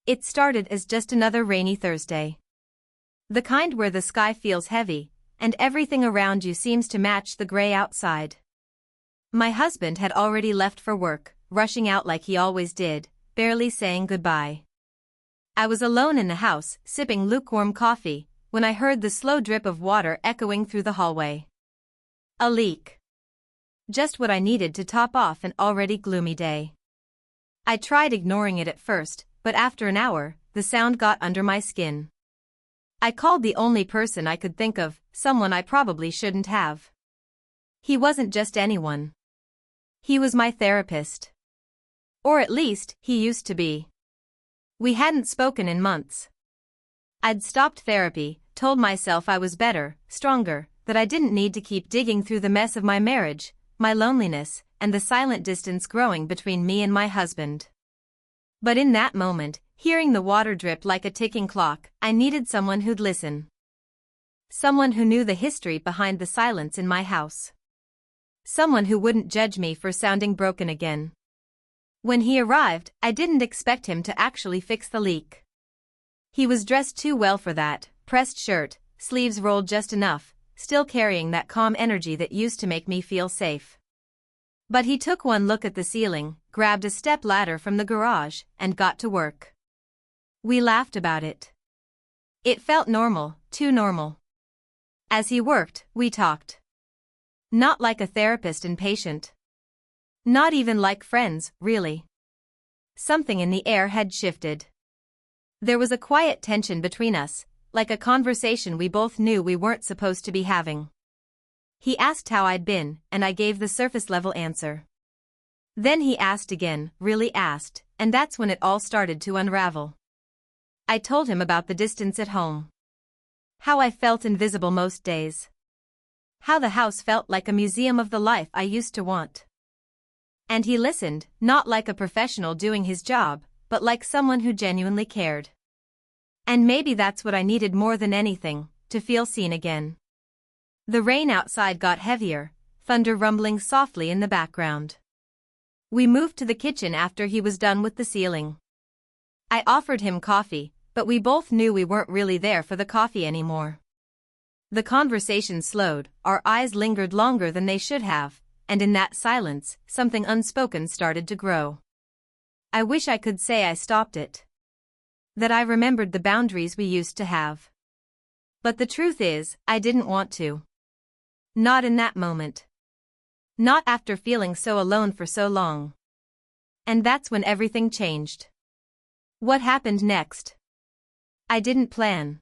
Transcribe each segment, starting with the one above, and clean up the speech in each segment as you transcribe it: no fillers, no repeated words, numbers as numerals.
It started as just another rainy Thursday. The kind where the sky feels heavy, and everything around you seems to match the gray outside. My husband had already left for work, rushing out like he always did, barely saying goodbye. I was alone in the house, sipping lukewarm coffee, when I heard the slow drip of water echoing through the hallway. A leak. Just what I needed to top off an already gloomy day. I tried ignoring it at first, but after an hour, the sound got under my skin. I called the only person I could think of, someone I probably shouldn't have. He wasn't just anyone. He was my therapist. Or at least, he used to be. We hadn't spoken in months. I'd stopped therapy, told myself I was better, stronger, that I didn't need to keep digging through the mess of my marriage, my loneliness, and the silent distance growing between me and my husband. But in that moment, hearing the water drip like a ticking clock, I needed someone who'd listen. Someone who knew the history behind the silence in my house. Someone who wouldn't judge me for sounding broken again. When he arrived, I didn't expect him to actually fix the leak. He was dressed too well for that, pressed shirt, sleeves rolled just enough, still carrying that calm energy that used to make me feel safe. But he took one look at the ceiling, grabbed a step ladder from the garage, and got to work. We laughed about it. It felt normal, too normal. As he worked, we talked. Not like a therapist and patient. Not even like friends, really. Something in the air had shifted. There was a quiet tension between us, like a conversation we both knew we weren't supposed to be having. He asked how I'd been, and I gave the surface-level answer. Then he asked again, really asked, and that's when it all started to unravel. I told him about the distance at home. How I felt invisible most days. How the house felt like a museum of the life I used to want. And he listened, not like a professional doing his job, but like someone who genuinely cared. And maybe that's what I needed more than anything, to feel seen again. The rain outside got heavier, thunder rumbling softly in the background. We moved to the kitchen after he was done with the ceiling. I offered him coffee, but we both knew we weren't really there for the coffee anymore. The conversation slowed, our eyes lingered longer than they should have, and in that silence, something unspoken started to grow. I wish I could say I stopped it. That I remembered the boundaries we used to have. But the truth is, I didn't want to. Not in that moment. Not after feeling so alone for so long. And that's when everything changed. What happened next? I didn't plan.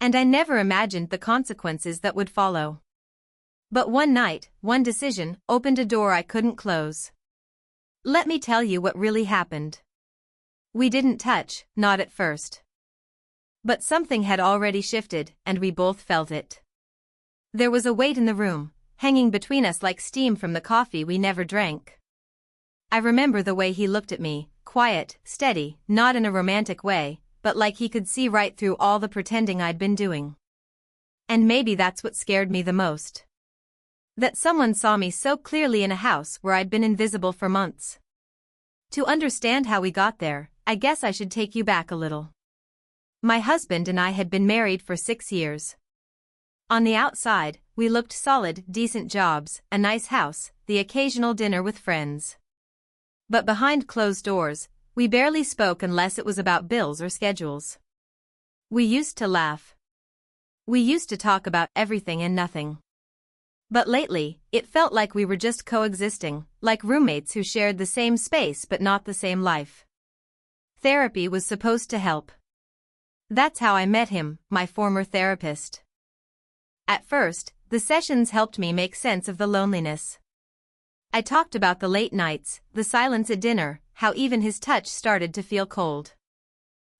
And I never imagined the consequences that would follow. But one night, one decision, opened a door I couldn't close. Let me tell you what really happened. We didn't touch, not at first. But something had already shifted, and we both felt it. There was a weight in the room, hanging between us like steam from the coffee we never drank. I remember the way he looked at me, quiet, steady, not in a romantic way, but like he could see right through all the pretending I'd been doing. And maybe that's what scared me the most. That someone saw me so clearly in a house where I'd been invisible for months. To understand how we got there, I guess I should take you back a little. My husband and I had been married for 6 years. On the outside, we looked solid, decent jobs, a nice house, the occasional dinner with friends. But behind closed doors, we barely spoke unless it was about bills or schedules. We used to laugh. We used to talk about everything and nothing. But lately, it felt like we were just coexisting, like roommates who shared the same space but not the same life. Therapy was supposed to help. That's how I met him, my former therapist. At first, the sessions helped me make sense of the loneliness. I talked about the late nights, the silence at dinner, how even his touch started to feel cold.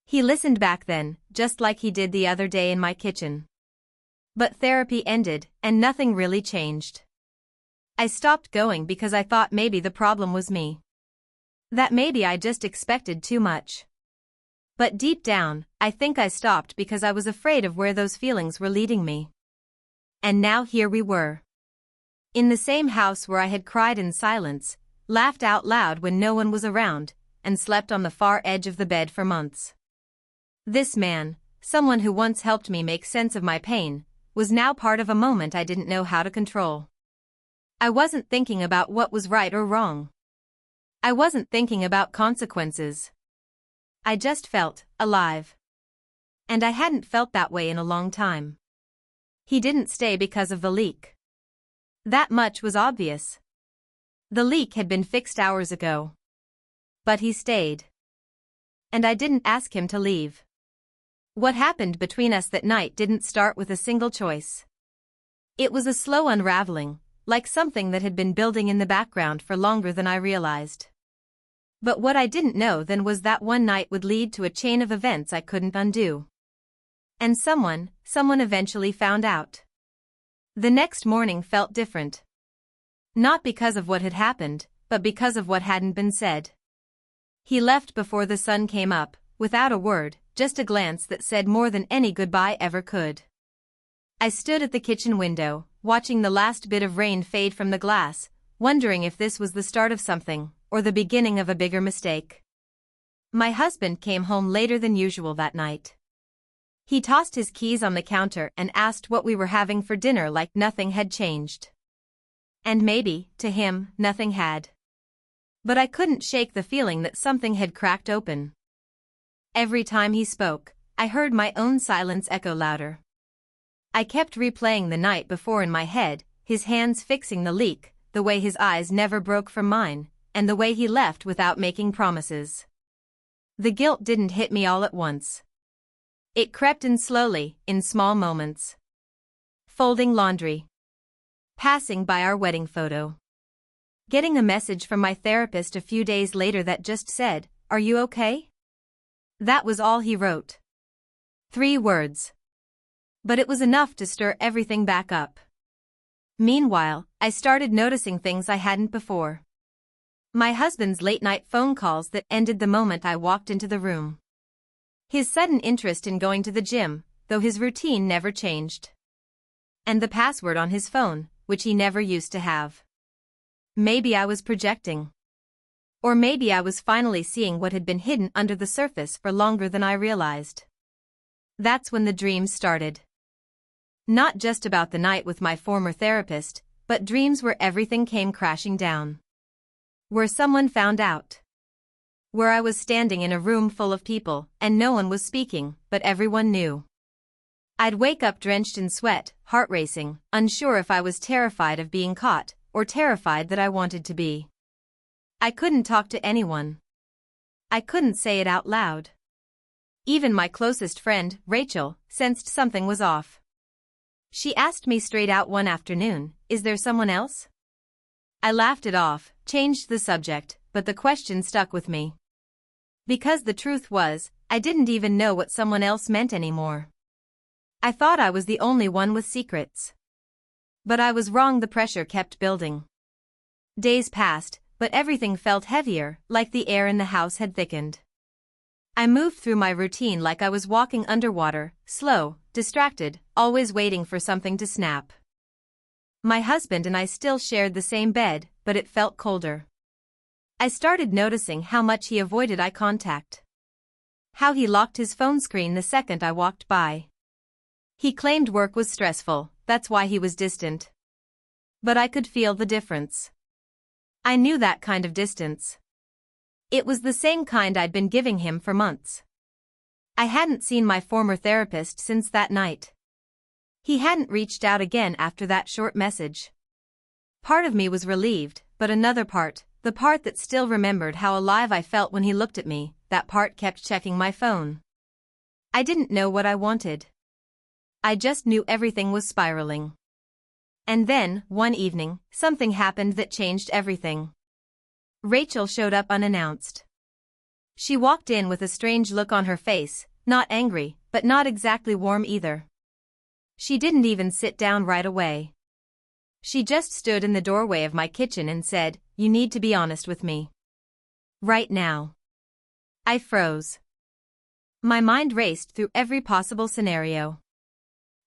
He listened back then, just like he did the other day in my kitchen. But therapy ended, and nothing really changed. I stopped going because I thought maybe the problem was me. That maybe I just expected too much. But deep down, I think I stopped because I was afraid of where those feelings were leading me. And now here we were. In the same house where I had cried in silence, laughed out loud when no one was around, and slept on the far edge of the bed for months. This man, someone who once helped me make sense of my pain, was now part of a moment I didn't know how to control. I wasn't thinking about what was right or wrong. I wasn't thinking about consequences. I just felt alive. And I hadn't felt that way in a long time. He didn't stay because of the leak. That much was obvious. The leak had been fixed hours ago. But he stayed. And I didn't ask him to leave. What happened between us that night didn't start with a single choice. It was a slow unraveling, like something that had been building in the background for longer than I realized. But what I didn't know then was that one night would lead to a chain of events I couldn't undo. And someone eventually found out. The next morning felt different. Not because of what had happened, but because of what hadn't been said. He left before the sun came up, without a word, just a glance that said more than any goodbye ever could. I stood at the kitchen window, watching the last bit of rain fade from the glass, wondering if this was the start of something, or the beginning of a bigger mistake. My husband came home later than usual that night. He tossed his keys on the counter and asked what we were having for dinner like nothing had changed. And maybe, to him, nothing had. But I couldn't shake the feeling that something had cracked open. Every time he spoke, I heard my own silence echo louder. I kept replaying the night before in my head, his hands fixing the leak, the way his eyes never broke from mine, and the way he left without making promises. The guilt didn't hit me all at once. It crept in slowly, in small moments. Folding laundry. Passing by our wedding photo. Getting a message from my therapist a few days later that just said, "Are you okay?" That was all he wrote. 3 words. But it was enough to stir everything back up. Meanwhile, I started noticing things I hadn't before. My husband's late-night phone calls that ended the moment I walked into the room. His sudden interest in going to the gym, though his routine never changed. And the password on his phone, which he never used to have. Maybe I was projecting. Or maybe I was finally seeing what had been hidden under the surface for longer than I realized. That's when the dreams started. Not just about the night with my former therapist, but dreams where everything came crashing down. Where someone found out. Where I was standing in a room full of people, and no one was speaking, but everyone knew. I'd wake up drenched in sweat, heart racing, unsure if I was terrified of being caught, or terrified that I wanted to be. I couldn't talk to anyone. I couldn't say it out loud. Even my closest friend, Rachel, sensed something was off. She asked me straight out one afternoon, "Is there someone else?" I laughed it off, changed the subject, but the question stuck with me. Because the truth was, I didn't even know what someone else meant anymore. I thought I was the only one with secrets. But I was wrong. The pressure kept building. Days passed, but everything felt heavier, like the air in the house had thickened. I moved through my routine like I was walking underwater, slow, distracted, always waiting for something to snap. My husband and I still shared the same bed, but it felt colder. I started noticing how much he avoided eye contact. How he locked his phone screen the second I walked by. He claimed work was stressful, that's why he was distant. But I could feel the difference. I knew that kind of distance. It was the same kind I'd been giving him for months. I hadn't seen my former therapist since that night. He hadn't reached out again after that short message. Part of me was relieved, but another part, the part that still remembered how alive I felt when he looked at me, that part kept checking my phone. I didn't know what I wanted. I just knew everything was spiraling. And then, one evening, something happened that changed everything. Rachel showed up unannounced. She walked in with a strange look on her face, not angry, but not exactly warm either. She didn't even sit down right away. She just stood in the doorway of my kitchen and said, "You need to be honest with me. Right now." I froze. My mind raced through every possible scenario.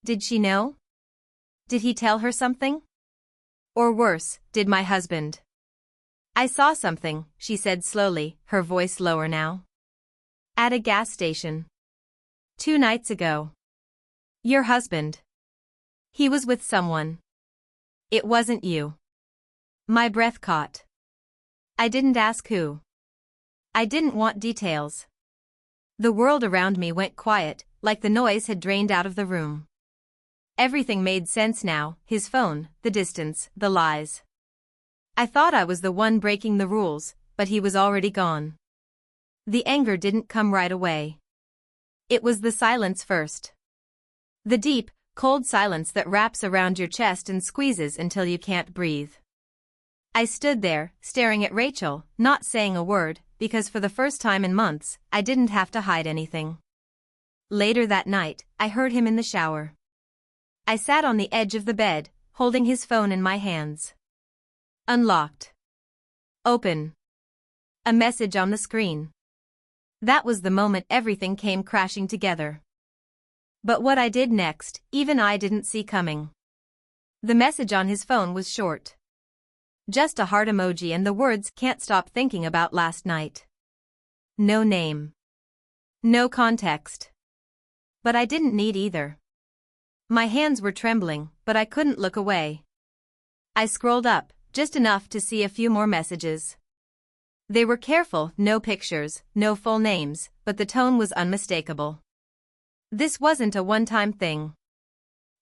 Did she know? Did he tell her something? Or worse, did my husband? I saw something, she said slowly, her voice lower now. At a gas station. 2 nights ago. Your husband. He was with someone. It wasn't you. My breath caught. I didn't ask who. I didn't want details. The world around me went quiet, like the noise had drained out of the room. Everything made sense now, his phone, the distance, the lies. I thought I was the one breaking the rules, but he was already gone. The anger didn't come right away. It was the silence first. The deep, cold silence that wraps around your chest and squeezes until you can't breathe. I stood there, staring at Rachel, not saying a word, because for the first time in months, I didn't have to hide anything. Later that night, I heard him in the shower. I sat on the edge of the bed, holding his phone in my hands. Unlocked. Open. A message on the screen. That was the moment everything came crashing together. But what I did next, even I didn't see coming. The message on his phone was short. Just a heart emoji and the words "can't stop thinking about last night." No name. No context. But I didn't need either. My hands were trembling, but I couldn't look away. I scrolled up, just enough to see a few more messages. They were careful, no pictures, no full names, but the tone was unmistakable. This wasn't a one-time thing.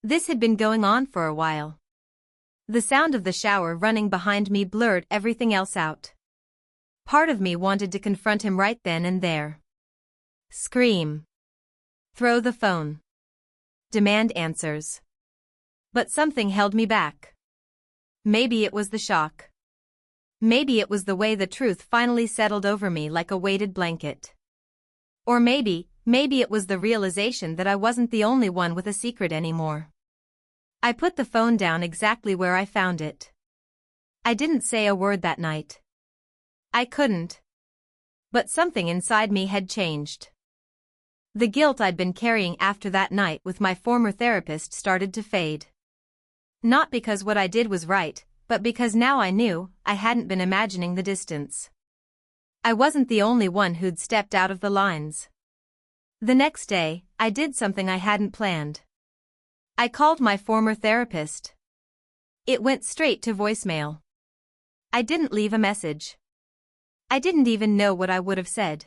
This had been going on for a while. The sound of the shower running behind me blurred everything else out. Part of me wanted to confront him right then and there. Scream. Throw the phone. Demand answers. But something held me back. Maybe it was the shock. Maybe it was the way the truth finally settled over me like a weighted blanket. Or maybe it was the realization that I wasn't the only one with a secret anymore. I put the phone down exactly where I found it. I didn't say a word that night. I couldn't. But something inside me had changed. The guilt I'd been carrying after that night with my former therapist started to fade. Not because what I did was right, but because now I knew I hadn't been imagining the distance. I wasn't the only one who'd stepped out of the lines. The next day, I did something I hadn't planned. I called my former therapist. It went straight to voicemail. I didn't leave a message. I didn't even know what I would have said.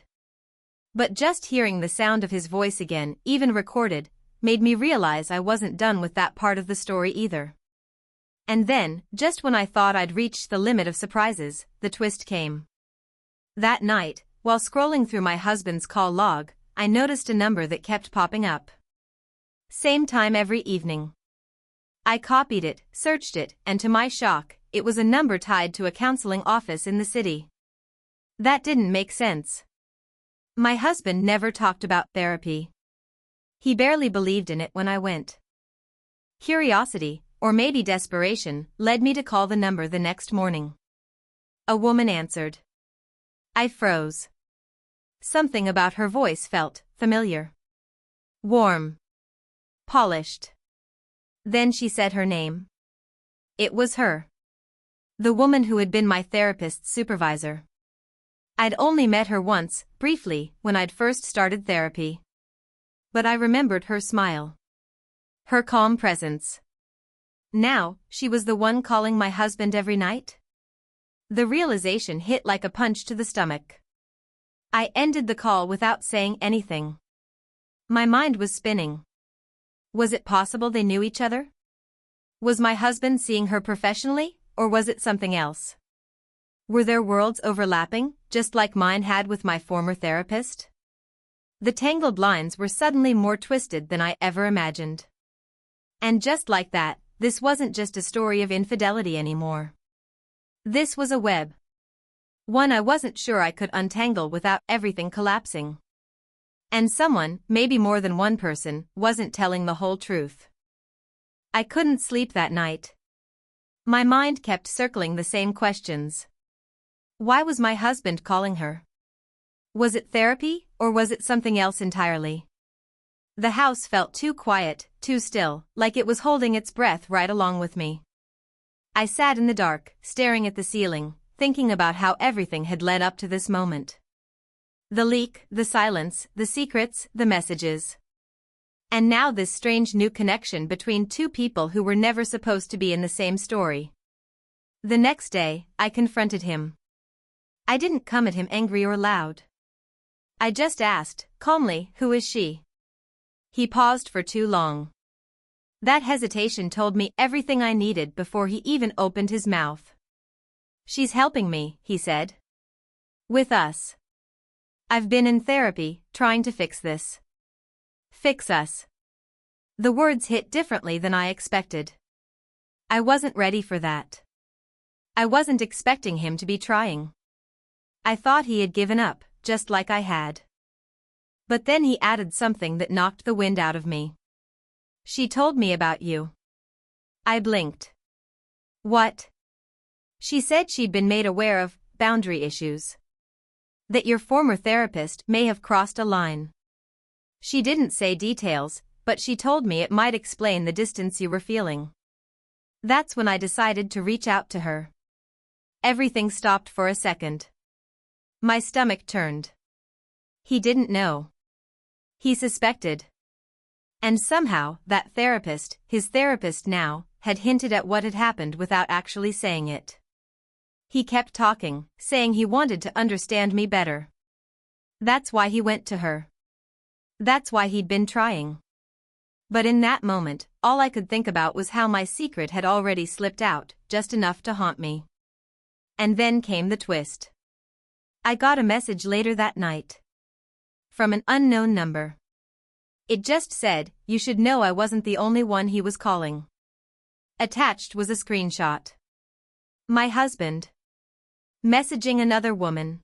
But just hearing the sound of his voice again, even recorded, made me realize I wasn't done with that part of the story either. And then, just when I thought I'd reached the limit of surprises, the twist came. That night, while scrolling through my husband's call log, I noticed a number that kept popping up. Same time every evening. I copied it, searched it, and to my shock, it was a number tied to a counseling office in the city. That didn't make sense. My husband never talked about therapy. He barely believed in it when I went. Curiosity, or maybe desperation, led me to call the number the next morning. A woman answered. I froze. Something about her voice felt familiar. Warm. Polished. Then she said her name. It was her. The woman who had been my therapist's supervisor. I'd only met her once, briefly, when I'd first started therapy. But I remembered her smile. Her calm presence. Now, she was the one calling my husband every night? The realization hit like a punch to the stomach. I ended the call without saying anything. My mind was spinning. Was it possible they knew each other? Was my husband seeing her professionally, or was it something else? Were their worlds overlapping, just like mine had with my former therapist? The tangled lines were suddenly more twisted than I ever imagined. And just like that, this wasn't just a story of infidelity anymore. This was a web. One I wasn't sure I could untangle without everything collapsing. And someone, maybe more than one person, wasn't telling the whole truth. I couldn't sleep that night. My mind kept circling the same questions. Why was my husband calling her? Was it therapy, or was it something else entirely? The house felt too quiet, too still, like it was holding its breath right along with me. I sat in the dark, staring at the ceiling, thinking about how everything had led up to this moment. The leak, the silence, the secrets, the messages. And now this strange new connection between two people who were never supposed to be in the same story. The next day, I confronted him. I didn't come at him angry or loud. I just asked, calmly, who is she? He paused for too long. That hesitation told me everything I needed before he even opened his mouth. She's helping me, he said. With us. I've been in therapy, trying to fix this. Fix us. The words hit differently than I expected. I wasn't ready for that. I wasn't expecting him to be trying. I thought he had given up, just like I had. But then he added something that knocked the wind out of me. She told me about you. I blinked. What? She said she'd been made aware of boundary issues. That your former therapist may have crossed a line. She didn't say details, but she told me it might explain the distance you were feeling. That's when I decided to reach out to her. Everything stopped for a second. My stomach turned. He didn't know. He suspected. And somehow, that therapist, his therapist now, had hinted at what had happened without actually saying it. He kept talking, saying he wanted to understand me better. That's why he went to her. That's why he'd been trying. But in that moment, all I could think about was how my secret had already slipped out, just enough to haunt me. And then came the twist. I got a message later that night. From an unknown number. It just said, "You should know I wasn't the only one he was calling." Attached was a screenshot. My husband. Messaging another woman.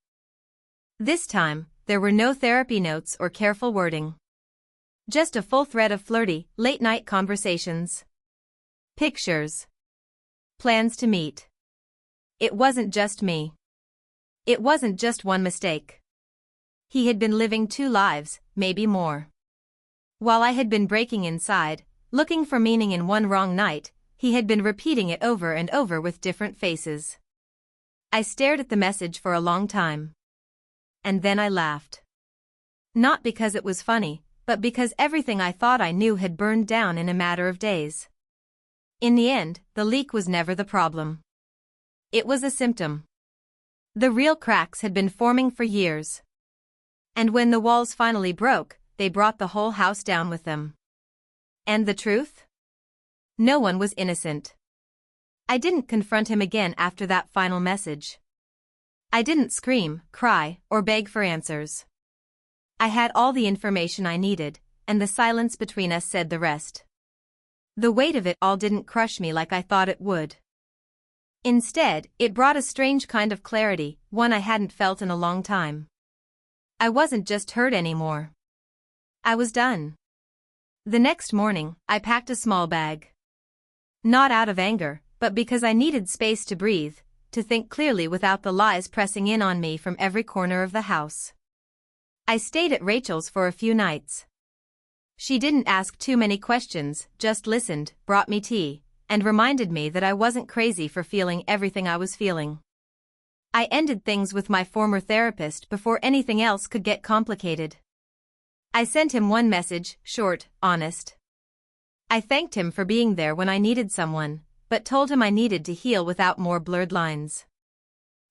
This time, there were no therapy notes or careful wording. Just a full thread of flirty, late-night conversations. Pictures. Plans to meet. It wasn't just me. It wasn't just one mistake. He had been living two lives, maybe more. While I had been breaking inside, looking for meaning in one wrong night, he had been repeating it over and over with different faces. I stared at the message for a long time. And then I laughed. Not because it was funny, but because everything I thought I knew had burned down in a matter of days. In the end, the leak was never the problem. It was a symptom. The real cracks had been forming for years. And when the walls finally broke, they brought the whole house down with them. And the truth? No one was innocent. I didn't confront him again after that final message. I didn't scream, cry, or beg for answers. I had all the information I needed, and the silence between us said the rest. The weight of it all didn't crush me like I thought it would. Instead, it brought a strange kind of clarity, one I hadn't felt in a long time. I wasn't just hurt anymore. I was done. The next morning, I packed a small bag. Not out of anger, but because I needed space to breathe, to think clearly without the lies pressing in on me from every corner of the house. I stayed at Rachel's for a few nights. She didn't ask too many questions, just listened, brought me tea, and reminded me that I wasn't crazy for feeling everything I was feeling. I ended things with my former therapist before anything else could get complicated. I sent him one message, short, honest. I thanked him for being there when I needed someone, but told him I needed to heal without more blurred lines.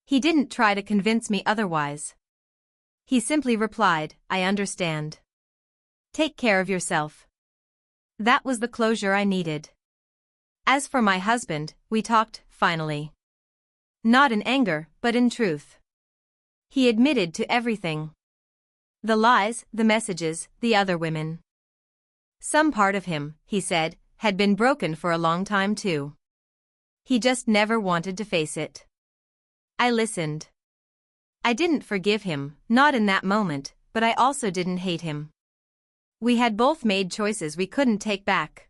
He didn't try to convince me otherwise. He simply replied, "I understand. Take care of yourself." That was the closure I needed. As for my husband, we talked, finally. Not in anger, but in truth. He admitted to everything. The lies, the messages, the other women. Some part of him, he said, had been broken for a long time too. He just never wanted to face it. I listened. I didn't forgive him, not in that moment, but I also didn't hate him. We had both made choices we couldn't take back.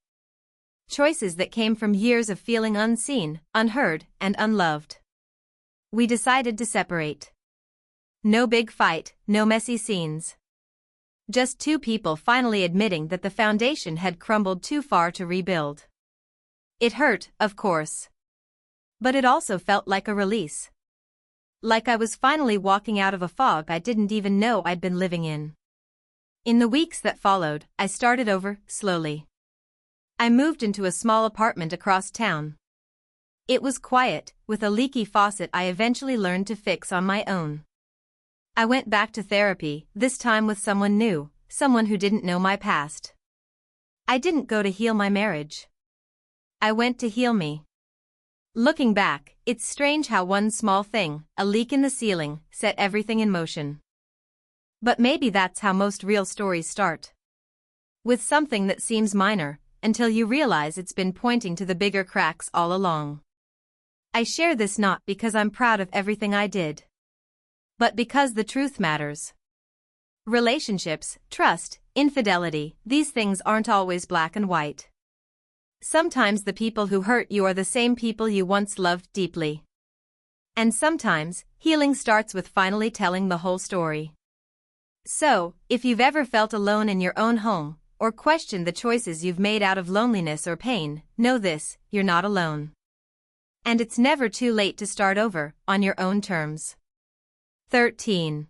Choices that came from years of feeling unseen, unheard, and unloved. We decided to separate. No big fight, no messy scenes. Just two people finally admitting that the foundation had crumbled too far to rebuild. It hurt, of course. But it also felt like a release. Like I was finally walking out of a fog I didn't even know I'd been living in. In the weeks that followed, I started over, slowly. I moved into a small apartment across town. It was quiet, with a leaky faucet I eventually learned to fix on my own. I went back to therapy, this time with someone new, someone who didn't know my past. I didn't go to heal my marriage. I went to heal me. Looking back, it's strange how one small thing, a leak in the ceiling, set everything in motion. But maybe that's how most real stories start. With something that seems minor, until you realize it's been pointing to the bigger cracks all along. I share this not because I'm proud of everything I did, but because the truth matters. Relationships, trust, infidelity, these things aren't always black and white. Sometimes the people who hurt you are the same people you once loved deeply. And sometimes, healing starts with finally telling the whole story. So, if you've ever felt alone in your own home, or questioned the choices you've made out of loneliness or pain, know this, you're not alone. And it's never too late to start over, on your own terms. 13.